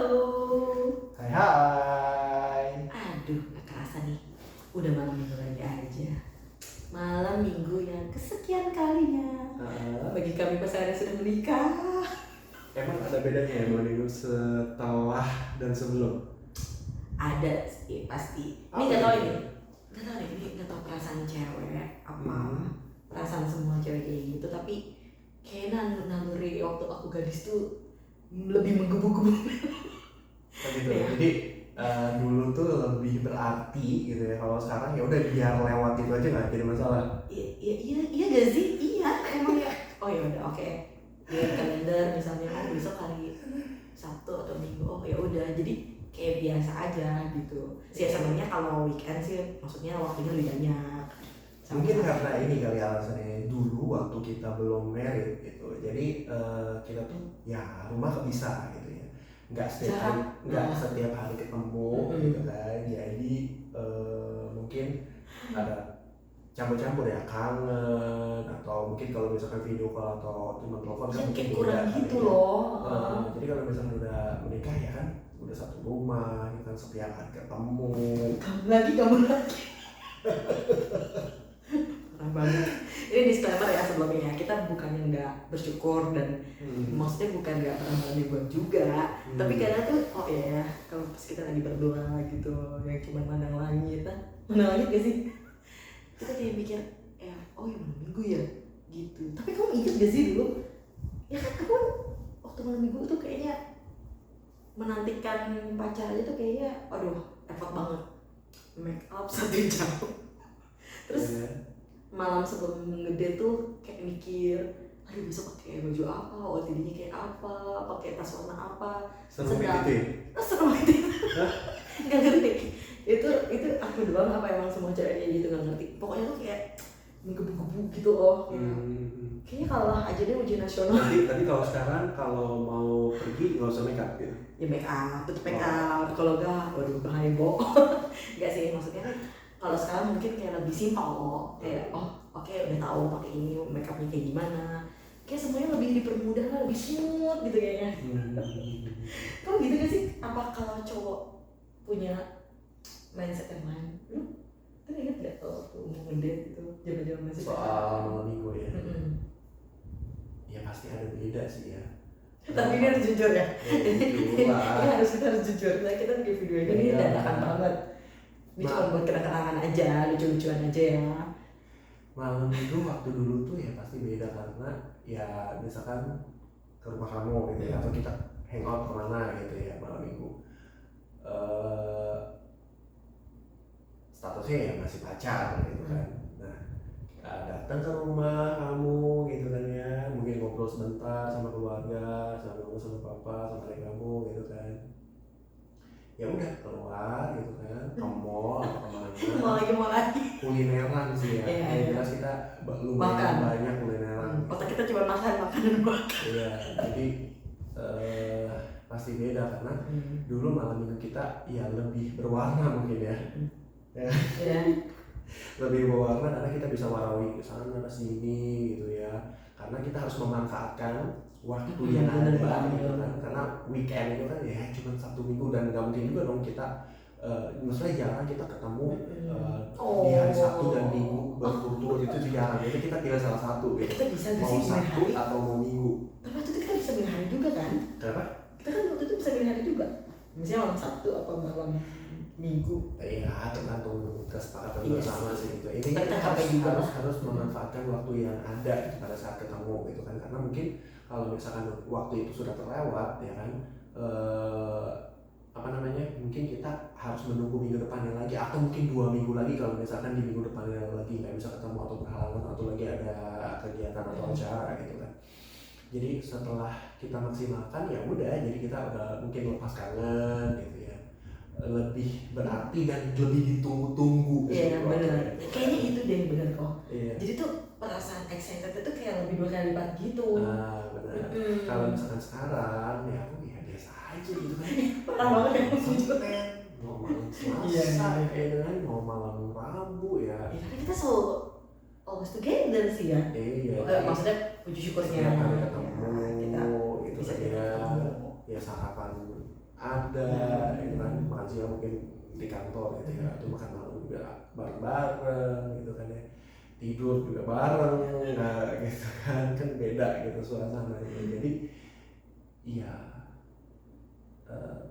Halo. Hai hai. Aduh, gak kerasa nih. Udah malam minggu lagi aja. Malam minggu yang kesekian kalinya bagi kami pasangan yang sudah menikah. Emang ada bedanya ya malam minggu setelah dan sebelum? Ada sih pasti. Ini Apa gak tau itu? ini. Gak tau deh, ini gak tau perasaan cewek apa perasaan semua cewek kayak gitu. Tapi kayaknya naluri waktu aku gadis tuh lebih menggebu-gebu. Gitu. Ya. Jadi dulu tuh lebih berarti gitu ya. Kalau sekarang ya udah biar lewat itu aja nggak jadi masalah. Iya gak sih? Iya emang ya. Oh ya udah oke. Di kalender misalnya besok hari Sabtu atau Minggu. Oh ya udah. Jadi kayak biasa aja gitu. Sih sebenarnya kalau weekend sih maksudnya waktunya lebih banyak. Mungkin karena ini kali alasannya dulu waktu kita belum married gitu. Jadi kita tuh ya rumah kepisah gitu ya. Nggak setiap hari ketemu gitu kan. Jadi mungkin ada campur-campur ya, kangen atau mungkin kalau misalkan video call atau cuma telepon kan mungkin kurang beda, gitu ya. loh. Jadi kalau misalkan udah menikah ya kan udah satu rumah, ya kan setiap hari ketemu. Kamu lagi. Parah banget. Ini disclaimer ya sebelumnya, kita bukannya nggak bersyukur dan maksudnya bukan nggak pernah melakukan juga. Tapi kadang tuh oh ya kalau pas kita lagi berdua gitu yang cuma mandang langit, mandang langit gak sih? Kita kayak mikir ya oh ya malam minggu ya gitu. Tapi kamu ingat gak sih dulu? Ya kan kamu waktu malam minggu tuh kayaknya menantikan pacar aja tuh kayaknya aduh effort banget, make up 1 jam. Terus malam sebelum ngedate tuh kayak mikir aduh besok pakai baju apa, OOTD-nya kayak apa, pakai tas warna apa. Seru gitu ya? Seru banget. Gak ngerti itu aku doang apa emang semua cewek kayak gitu, gak ngerti. Pokoknya tuh kayak menggebu-gebu gitu loh. Kayaknya kalah aja deh ujian nasional. Tapi kalau sekarang kalau mau pergi nggak usah make up gitu? Ya make up, tetep make up. Kalau enggak, waduh bahaya Bo. Enggak sih, maksudnya kan kalau sekarang mungkin kayak lebih simpel. Kayak oke, udah tahu pakai ini make upnya kayak gimana. Kayak semuanya lebih dipermudah lah, lebih smooth gitu kayaknya. Kamu gitu gak sih? Apa kalau cowok punya mindset yang lain? Kan inget gak kalau waktu mau ngedate gitu, jaman-jaman masih soal malam minggu ya? Ya pasti ada beda sih ya. Tapi ini harus jujur ya. Ini kita harus jujur. Nah, kita bikin video ini dadakan banget. Ini cuma buat kenang-kenangan aja, lucu-lucuan aja ya. Malam minggu waktu dulu tuh ya pasti beda karena ya misalkan ke rumah kamu gitu ya, atau kita hangout kemana gitu ya malam minggu. Statusnya ya masih pacar gitu kan. Nah, datang ke rumah kamu gitu kan ya, mungkin ngobrol sebentar sama keluarga, sama papa, sama adik kamu gitu kan. Ya udah keluar gitu kan, ke mall atau kemana. Mau lagi. Kulineran sih ya. Yang jelas kita lumayan banyak kulineran. Otak kita cuma makan. Iya, jadi pasti beda karena dulu malam minggu kita ya lebih berwarna mungkin ya. Lebih berwarna karena kita bisa warawiri ke sana ke sini gitu ya, karena kita harus memanfaatkan waktu yang ada gitu kan, karena weekend itu kan ya cuma Sabtu Minggu dan nggak mungkin juga dong kita maksudnya jarang kita ketemu di hari Sabtu dan Minggu berturut-turut, itu jarang, jadi kita pilih salah satu gitu. Kita bisa mau Sabtu atau mau Minggu. Tapi waktu itu kita bisa milih hari juga kan? Kenapa? Kita kan waktu itu bisa milih hari juga, misalnya malam Sabtu apa malam Minggu. Iya, tergantung kesepakatan bersama sih gitu. Ini kita harus memanfaatkan waktu yang ada gitu, pada saat ketemu gitu kan, karena mungkin kalau misalkan waktu itu sudah terlewat ya kan, mungkin kita harus menunggu minggu depannya lagi atau mungkin 2 minggu lagi kalau misalkan di minggu depannya lagi nggak bisa ketemu atau berhalangan atau lagi ada kegiatan atau acara gitu kan. Jadi setelah kita maksimalkan ya udah, jadi kita udah mungkin lepas kangen gitu ya, lebih berarti dan lebih ditunggu-tunggu. Iya benar. Kayaknya itu deh benar kok. Iya. Jadi tuh perasaan excited itu kayak lebih 2 kali lipat gitu. Nah benar. Kalau misalkan sekarang ya aku ya biasa aja gitu kan. Parah banget ya. Mau malam Selasa, kan mau malam Rabu ya. Ya kan kita selalu always together sih ya. Iya. Maksudnya puji syukurnya setiap hari ketemu kita gitu bisa ya. ketemu. Ya sarapan ada, gitu kan, makan siang mungkin di kantor gitu ya, atau makan malam juga bareng-bareng gitu kan ya, tidur juga bareng, nah gitu kan beda gitu suasananya. Jadi ya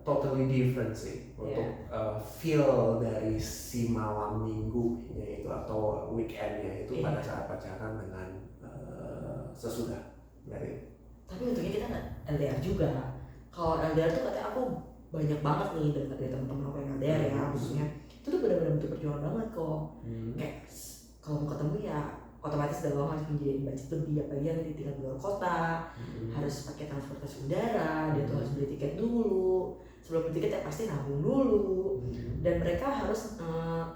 totally different sih untuk feel dari si malam minggunya itu atau weekendnya itu pada saat pacaran dengan sesudah married. Tapi untungnya kita nggak LDR juga. Kalau LDR tuh katanya aku banyak banget nih dari teman-teman aku yang LDR ya, maksudnya itu tuh benar-benar butuh perjuangan banget kok. Kayak kalau mau ketemu ya otomatis udah harus menjadi budget lebih, apalagi yang tinggal di luar kota, harus pakai transportasi udara, dia tuh harus beli tiket dulu, sebelum beli tiket ya pasti nabung dulu, dan mereka harus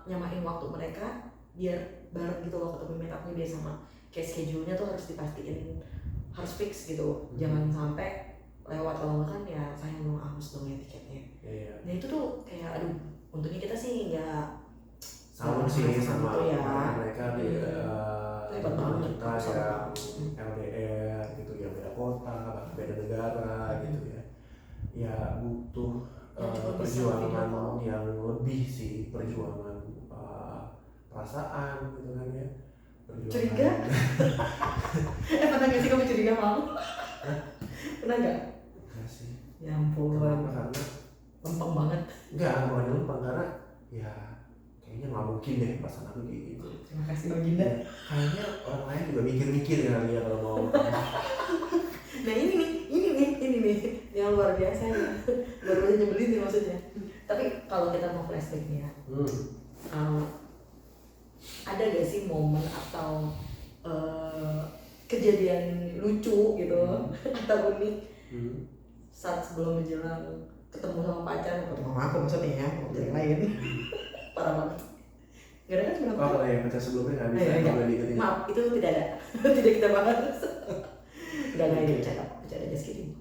nyamain waktu mereka biar bareng gitu loh, ketemu meet up-nya dia sama kayak schedule-nya tuh harus dipastiin, harus fix gitu, jangan sampai lewat, kalau nggak kan ya sayang dong, hangus dong ya tiketnya. Nah itu tuh kayak aduh, untungnya kita sih nggak sama sih sama gitu ya. Mereka di hebat banget kita yang LDR gitu ya, beda kota bahkan beda negara gitu ya, ya butuh perjuangan yang lebih sih, perjuangan perasaan gitu kan ya, perjuangan. Curiga? Pernah nggak sih kamu curiga mau? Pernah nggak? Enggak sih. Ya ampun. Kenapa? Karena lempeng banget. Enggak, bukan lempeng, karena ya kayaknya nggak mungkin deh perasaan aku kayak gitu. Terima kasih Bang Ginda. Kayaknya orang lain juga mikir-mikir ya kali ya kalau mau. Nah ini nih yang luar biasa ya, luar biasa nyebelin nih maksudnya. Tapi kalau kita mau flashback nih ya, ada gak sih momen atau kejadian lucu gitu atau unik saat sebelum menjelang ketemu sama pacar, ketemu sama aku maksudnya ya, mau yang lain. Parah banget. Gak ada kan sebelum kalau yang pacar sebelumnya nggak bisa, nggak boleh diingetin. Maaf, itu tidak ada. Tidak kita bahas. Gak ini bercanda aja kidding.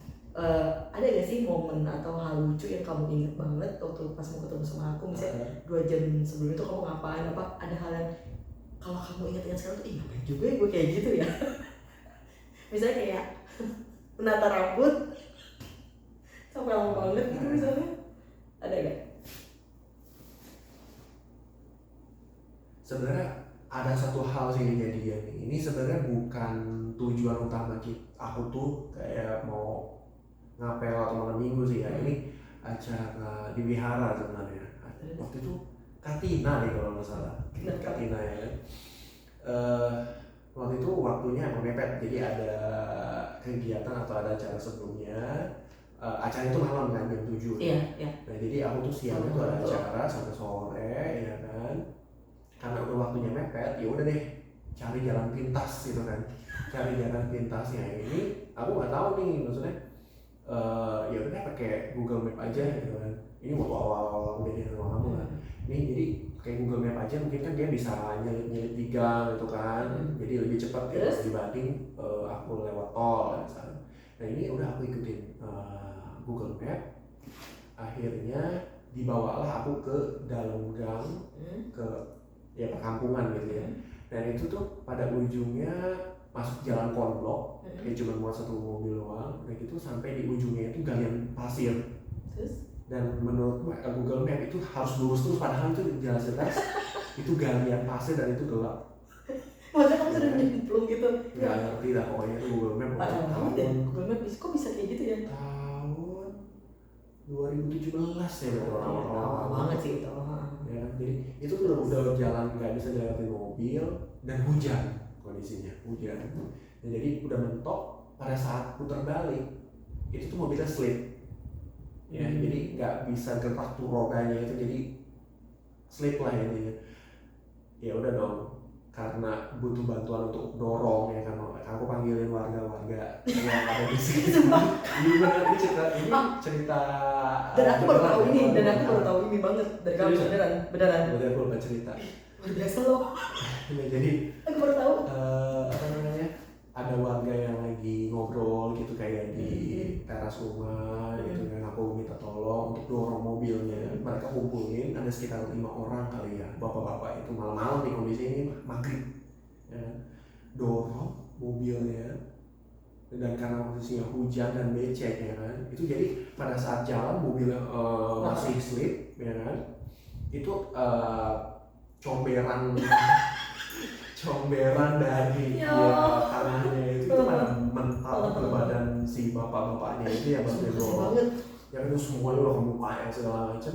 Ada gak sih momen atau hal lucu yang kamu inget banget waktu pas mau ketemu sama aku, misalnya 2 jam sebelum itu kamu ngapain, apa ada hal yang kalau kamu ingat sekarang tuh, ngapain juga ya gue kayak gitu ya. Misalnya kayak menata rambut sampai lama banget gitu misalnya, ada gak? Sebenarnya ada satu hal sih kejadian ini sebenarnya bukan tujuan utama aku tuh kayak mau ngapel atau malam minggu sih ya. Ini acara di wihara sebenarnya. Waktu itu Katina nih kalau nggak salah. Katina ya kan. Waktu itu waktunya emang mepet, jadi ada kegiatan atau ada acara sebelumnya. Acara itu malam kan jam 7. Iya. Nah jadi aku tuh siangnya tuh ada acara sampai sore ya kan. Karena udah waktunya mepet, ya udah deh cari jalan pintas gitu kan, cari jalan pintasnya. Ini aku nggak tahu nih, maksudnya ya udah pakai Google Map aja gitu kan. Ini waktu awal-awal udah di rumah kamu kan. Ini jadi kayak Google Map aja, mungkin kan dia bisa nyelip di gang gitu kan, jadi lebih cepat ya dibanding aku lewat tol misalnya. Nah ini udah aku ikutin Google Map, akhirnya dibawalah aku ke dalam gang, ke ya perkampungan gitu ya. Dan itu tuh pada ujungnya masuk jalan konblok, kayak cuma muat satu mobil doang. Dan itu sampai di ujungnya itu galian pasir. Dan menurut Google Map itu harus lurus terus, padahal itu jelas-jelas itu galian pasir dan itu gelap. Maksudnya kamu sudah nyemplung gitu? Nggak ngerti lah pokoknya itu Google Map. Google Map kok bisa kayak gitu ya? Tahun 2017 ya, awal banget sih itu. Ya kan, jadi itu tuh udah jalan nggak bisa dilewatin mobil dan hujan, kondisinya hujan. Nah, jadi udah mentok, pada saat putar balik itu tuh mobilnya slip ya, jadi nggak bisa gerak tuh roganya itu, jadi slip lah intinya. Ya udah dong, karena butuh bantuan untuk dorong ya kan, aku panggilin warga-warga yang ada di sini. Ini benar, ini cerita dan aku baru tahu ini, banget dari kamu. Beneran aku lupa cerita, luar biasa loh. Jadi aku baru tahu apa namanya, ada warga yang lagi ngobrol gitu kayak di teras rumah gitu kan. Aku minta tolong untuk dorong mobilnya. Mereka kumpulin ada sekitar 5 orang kali ya, bapak-bapak itu malam-malam di kondisi ini maghrib ya, dorong mobilnya. dan karena posisinya hujan dan becek ya kan, itu jadi pada saat jalan mobilnya masih slip ya kan, itu comberan dari tanahnya itu pada mental ke badan si bapak-bapaknya itu ya Bang Bego. Ya itu semuanya udah ke mukanya segala macam.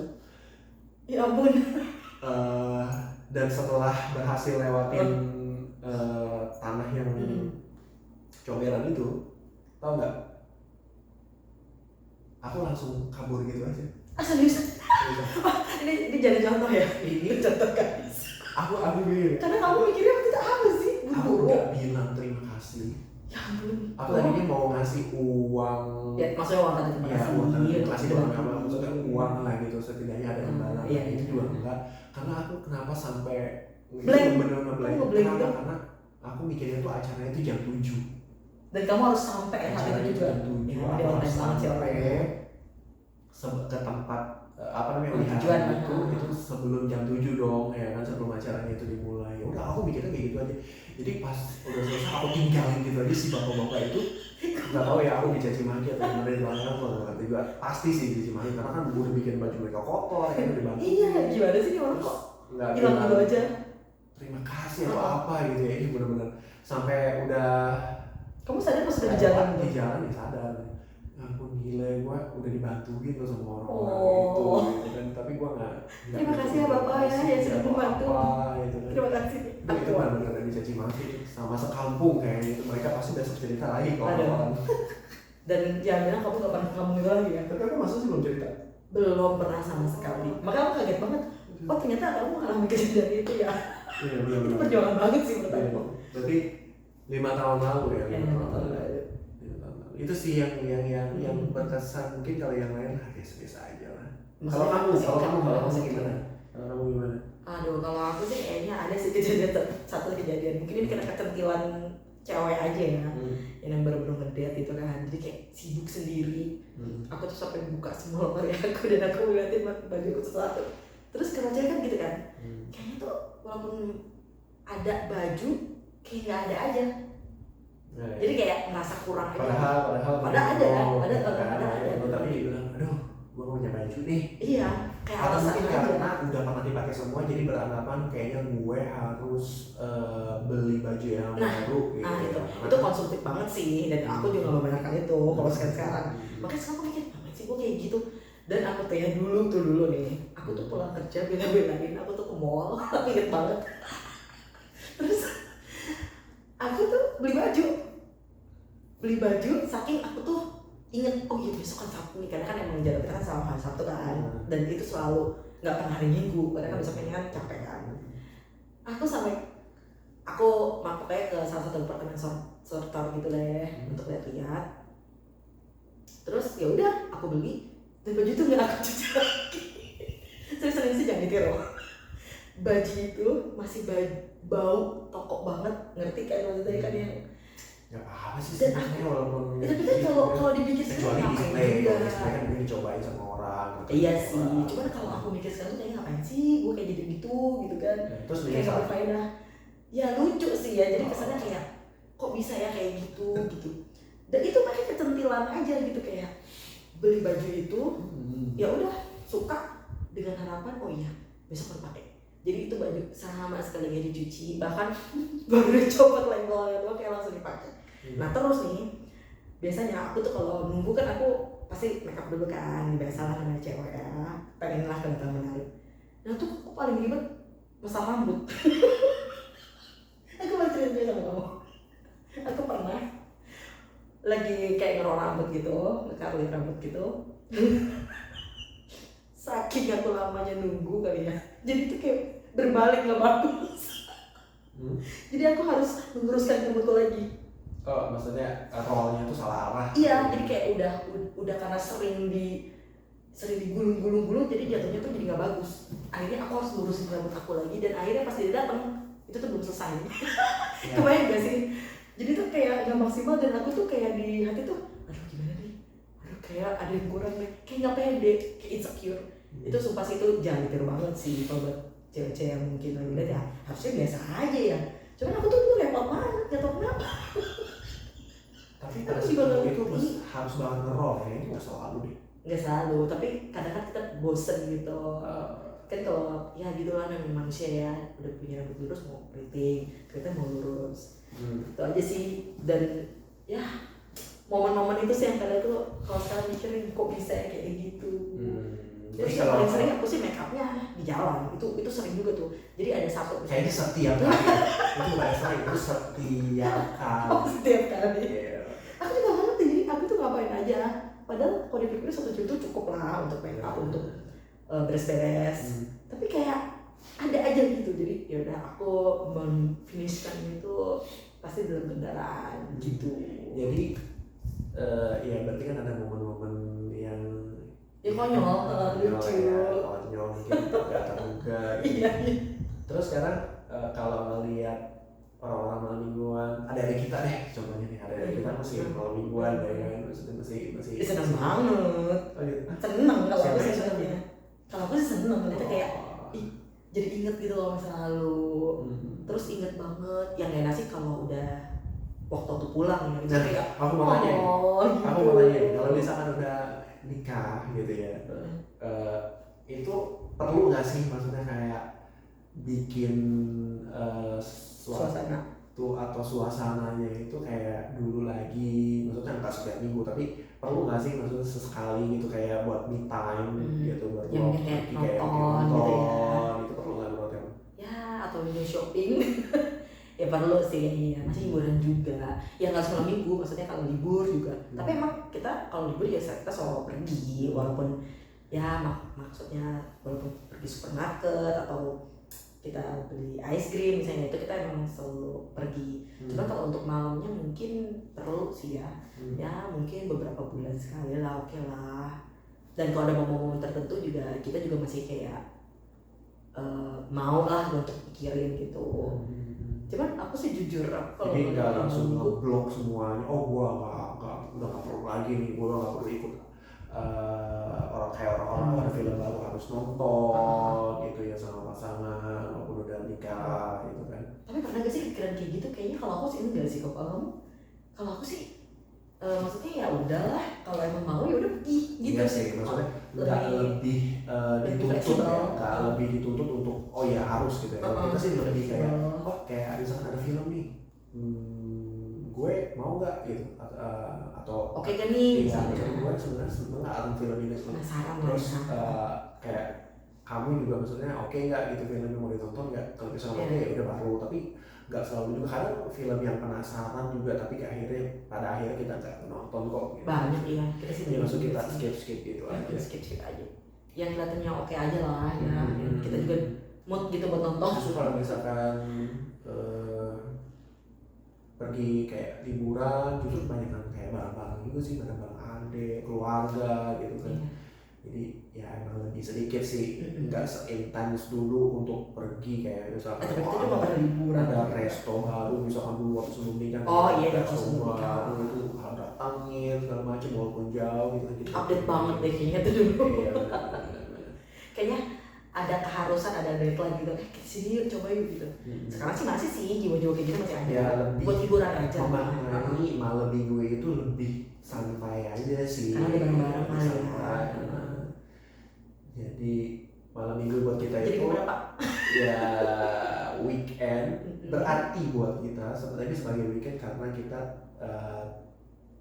Ya ampun. Dan setelah berhasil lewatin tanah yang comberan itu, tau nggak? Aku langsung kabur gitu aja. Serius? ini jadi contoh ya? Ini contoh guys. Aku gini. Karena kamu mikirnya waktu itu apa sih? Aku nggak bilang terima kasih. Ya ampun. Aku tadinya mau ngasih uang. Ya maksudnya uang tadi terima kasih. Iya, uang tadi terima kasih bukan apa, maksudnya uang lah gitu, setidaknya ada imbalan. Iya, itu juga enggak. Karena aku kenapa sampai bener-bener ngeblank? Karena aku mikirnya tuh acaranya itu jam 7. Dan kamu harus sampai saat itu juga. Jam 7. Ya, Aku harus sampai ke tempat tujuan itu sebelum jam 7 dong ya kan, sebelum acaranya itu dimulai. Ya udah aku mikirnya kayak gitu aja. Jadi pas udah selesai aku tinggalin gitu aja si bapak-bapak itu. Nggak tahu ya aku dicaci maki atau gimana di belakang, aku nggak ngerti juga. Pasti sih dicaci maki karena kan gue udah bikin baju mereka kotor ya udah dibantu. Iya, gimana sih orang kok nggak hilang gitu aja. Terima kasih atau apa gitu ya, ini bener-bener sampai udah. Kamu sadar pas udah di jalan gitu? Di jalan ya sadar. Ampun gila, gue udah dibantuin tuh sama orang-orang gitu kan, tapi gue nggak. Terima kasih ya Bapak ya sudah membantu. Gitu kan. Terima kasih. Itu benar-benar dicaci maki sama sekampung kayaknya itu, mereka pasti besok cerita lagi kalau orang. Dan jangan bilang kamu nggak pernah kamu itu lagi ya. Tapi aku masa sih belum cerita. Belum pernah sama sekali. Makanya aku kaget banget. Oh ternyata kamu mengalami kejadian itu ya. Iya benar. Itu perjuangan banget sih menurut aku. Berarti 5 tahun lalu ya. 5 tahun lalu. Itu sih yang berkesan. Mungkin kalau yang lain biasa-biasa aja lah. Kalau kamu gimana? Kalau kamu gimana? Aduh, kalau aku sih kayaknya ada sih satu kejadian. Mungkin ini kena kecantilan cewek aja ya, yang baru-baru ngedate itu kan. Jadi kayak sibuk sendiri. Aku tuh sampai buka semua lemari aku dan aku ngeliatin baju aku satu. Terus kalau cewek kan gitu kan, kayaknya tuh walaupun ada baju, kayak nggak ada aja. Jadi kayak merasa kurang aja. Padahal ada kan, tapi dia bilang, aduh, gue mau punya baju nih. Iya, kayak alasan aja. Karena udah pernah dipakai semua, jadi beranggapan kayaknya gue harus beli baju yang baru. Gitu. Itu konsumtif banget sih, dan aku juga nggak membenarkan itu kalau sekarang. Makanya sekarang aku mikir, ngapain sih gue kayak gitu? Dan aku tanya dulu nih, aku tuh pulang kerja bela-belain, aku tuh ke mall, aku inget banget. Terus aku tuh beli baju saking aku tuh inget, oh iya besok kan Sabtu nih, karena kan emang jalan kita kan sama hari Sabtu kan, dan itu selalu nggak pernah hari Minggu, karena kan besoknya kan capek kan. Aku makanya ke salah satu departemen store gitu deh untuk lihat-lihat. Terus ya udah aku beli, dan baju itu nggak aku cuci lagi. Serius sih jangan ditiru. Baju itu masih bau toko banget, ngerti kan maksudnya kan yang ya apa sih sebenarnya walaupun tapi kan kalau dipikir kecuali sekarang display kan mungkin dicobain sama orang. Iya sih, cuman kalau aku mikir sekarang tuh kayaknya ngapain sih gue kayak gitu kan. Terus kayak gak berfaedah. Ya lucu sih ya, jadi kesannya kayak kok bisa ya kayak gitu. Dan itu pakai kecentilan aja gitu, kayak beli baju itu ya udah suka dengan harapan oh iya besok baru pakai. Jadi itu baju sama sekali gak dicuci, bahkan baru dicopot labelnya tuh kayak langsung dipakai. Nah terus nih, biasanya aku tuh kalau nunggu kan aku pasti make up dulu kan, biasalah namanya cewek ya, pengen lah kelihatan menarik. Nah tuh aku paling ribet masalah rambut. Aku mau cerita sama kamu. Aku pernah lagi kayak ngerol rambut gitu, ngekarlin rambut gitu. Saking aku lamanya nunggu kali ya, jadi tuh kayak berbalik nggak bagus. Jadi aku harus meluruskan rambutku lagi. Oh, maksudnya rollnya tuh salah arah. Iya, jadi kayak udah karena sering digulung-gulung, jadi jatuhnya tuh jadi nggak bagus. Akhirnya aku harus lurusin rambut aku lagi, dan akhirnya pas dia datang itu tuh belum selesai. Ya. Kebayang gak sih? Jadi tuh kayak nggak maksimal, dan aku tuh kayak di hati tuh, aduh gimana nih? Aduh kayak ada yang kurang nih, kayak nggak pede, kayak insecure. Itu sumpah sih itu jangan ditiru banget sih kalau buat cewek-cewek yang mungkin lagi lihat ya, harusnya biasa aja ya. Cuman aku tuh repot banget, gak tau kenapa. Tapi pada Aku saat juga itu ngerti. harus banget ngerol ya, itu nggak selalu deh. Nggak selalu, tapi kadang kan kita bosen gitu. Kan kalau ya gitu lah namanya manusia ya, udah punya rambut lurus mau keriting mau lurus. Itu aja sih. Dan ya momen-momen itu sih yang kadang tuh kalau sekarang mikirin kok bisa ya kayak gitu. Jadi yang paling sering aku sih make upnya di jalan, itu sering juga tuh. Jadi ada satu kayaknya setiap kali itu nggak sering, itu setiap kali. Oh, setiap kali. Yeah. Aku juga nggak ngerti, jadi aku tuh ngapain aja. Padahal kalau dipikir 1 jam itu cukup lah untuk make up, untuk beres-beres. Tapi kayak ada aja gitu. Jadi ya udah aku menfinishkan itu pasti dalam kendaraan gitu. Jadi ya berarti kan ada momen-momen yang ya konyol, lucu, konyol mungkin gak terduga gitu. Iya. Terus sekarang kalau ngelihat orang-orang malam mingguan, ada kita deh contohnya nih, ada kita masih malam mingguan ya kan, masih seneng banget. Oh gitu. Seneng kalau aku sih Siapa? senengnya. Kalau aku sih seneng, itu kayak jadi inget gitu loh masa lalu. Terus inget banget yang enak sih kalau udah waktu pulang ya, itu Nah, kayak aku mau nanya nih, gitu. aku mau nanya nih, kalau misalkan udah nikah gitu ya, itu perlu nggak sih maksudnya kayak bikin suasana tuh atau suasananya itu kayak dulu lagi, maksudnya nggak setiap minggu tapi perlu nggak sih maksudnya sesekali gitu kayak buat me time gitu, buat yang kayak nonton gitu ya, itu perlu nggak menurut kamu? Ya atau video shopping ya perlu sih ya, masih hiburan juga ya, nggak semua minggu, maksudnya kalau libur juga. Tapi emang kita kalau libur ya kita selalu pergi, walaupun ya maksudnya walaupun pergi supermarket atau kita beli ice cream misalnya, itu kita emang selalu pergi. Cuma kalau untuk malamnya mungkin perlu sih ya, ya mungkin beberapa bulan sekali lah, oke lah. Dan kalau ada momen-momen tertentu juga kita juga masih kayak mau lah untuk pikirin gitu. Cuman aku sih jujur, kalau jadi nggak langsung ngeblok semuanya, oh gua udah nggak perlu lagi nih, gua nggak perlu ikut orang-orang ada film baru harus nonton gitu ya sama pasangan walaupun udah nikah gitu kan. Tapi pernah gak sih pikiran kayak gitu? Kayaknya kalau aku sih enggak sih. Kalau aku sih maksudnya ya udahlah, kalau emang mau ya udah pergi gitu. Iya sih, maksudnya nggak lebih dituntut ya, nggak lebih dituntut untuk oh ya harus gitu ya. Kita sih lebih kayak oh kayak misalkan ada film nih, gue mau nggak gitu, atau oke kan nih, iya, gue sebenarnya seneng nggak akan film ini, terus kayak kamu juga maksudnya oke nggak gitu filmnya mau ditonton nggak, kalau misalnya oke ya udah baru, tapi nggak selalu juga, kadang film yang penasaran juga tapi pada akhirnya kita nggak nonton kok gitu. Banyak ya, kita sih maksud kita skip gitu ya, aja, skip aja yang kelihatannya oke aja lah ya, kita juga mood gitu buat nonton. Justru kalau misalkan pergi kayak liburan justru banyak kan kayak barang-barang juga sih, barang-barang adik, keluarga gitu kan. Jadi ya emang lebih sedikit sih, nggak se-intens dulu untuk pergi kayak misalkan tapi kita cuma liburan, ada resto baru misalkan dulu waktu sebelum nikah, resto baru itu datangin segala macam walaupun jauh gitu. Update banget deh kayaknya tuh dulu. Iya, kayaknya ada keharusan, ada deadline gitu, kesini yuk, coba yuk gitu. Sekarang sih masih sih, jiwa-jiwa kayak gitu masih ada ya, buat hiburan aja. Memahami malam minggu itu lebih santai aja sih, karena bareng-bareng ya. Jadi malam minggu buat kita jadi itu berapa? Ya weekend berarti buat kita sebagai weekend karena kita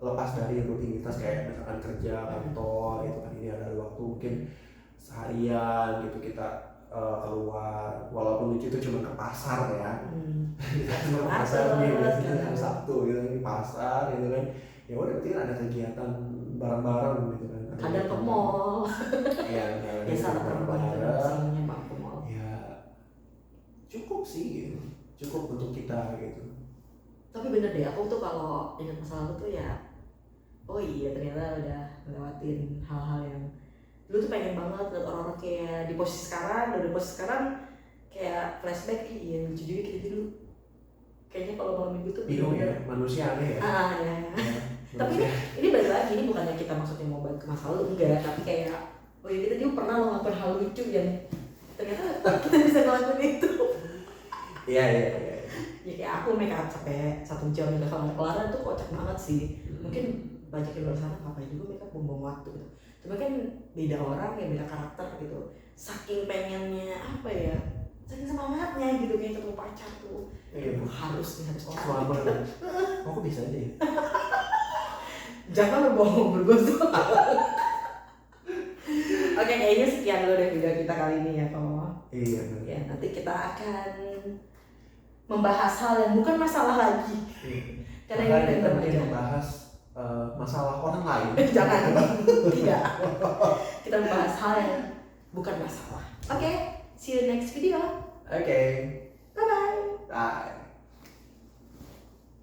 lepas dari rutinitas kayak misalkan kerja kantor gitu kan, ini ada waktu mungkin seharian gitu kita keluar, walaupun itu cuma ke pasar ya, kita cuma ke pasar nih biasanya hari Sabtu gitu di pasar gitu kan, ya udah berarti ada kegiatan bareng-bareng gitu kan, kadang ke mall ya salah bareng-bareng ke mall ya cukup sih gitu, cukup untuk kita gitu. Tapi bener deh, aku tuh kalau ingat masa lalu tuh ya, oh iya ternyata udah ngelewatin hal-hal yang dulu tuh pengen banget lihat orang-orang kayak di posisi sekarang, dan di posisi sekarang kayak flashback, iya lucu juga kita dulu. Kayaknya kalau malam minggu tuh bingung ya, manusia aneh ya. Ya. Tapi ini balik lagi, ini bukannya kita maksudnya mau balik ke masa lalu, enggak, tapi kayak oh iya kita juga pernah ngelakuin hal lucu yang ternyata kita bisa ngelakuin itu. Iya. Ya kayak aku make up sampai 1 jam udah kelar-kelar tuh kocak banget sih. Mungkin banyak yang luar sana ngapain juga make up buang waktu gitu. Cuma kan beda orang ya, beda karakter gitu. Saking pengennya apa ya, saking semangatnya gitu kayak ketemu pacar tuh. Iya. Harus cantik. Semangat. Aku bisa aja ya. Jangan berbohong bergosip. Oke, kayaknya sekian dulu deh video kita kali ini ya, Ko. Iya. Ya, nanti kita akan membahas hal yang bukan masalah lagi. Karena ini Bahkan kita random mungkin aja. membahas masalah orang lain. Jangan, tidak. Kita membahas hal yang bukan masalah. Oke, see you next video. Oke. Bye-bye. Bye.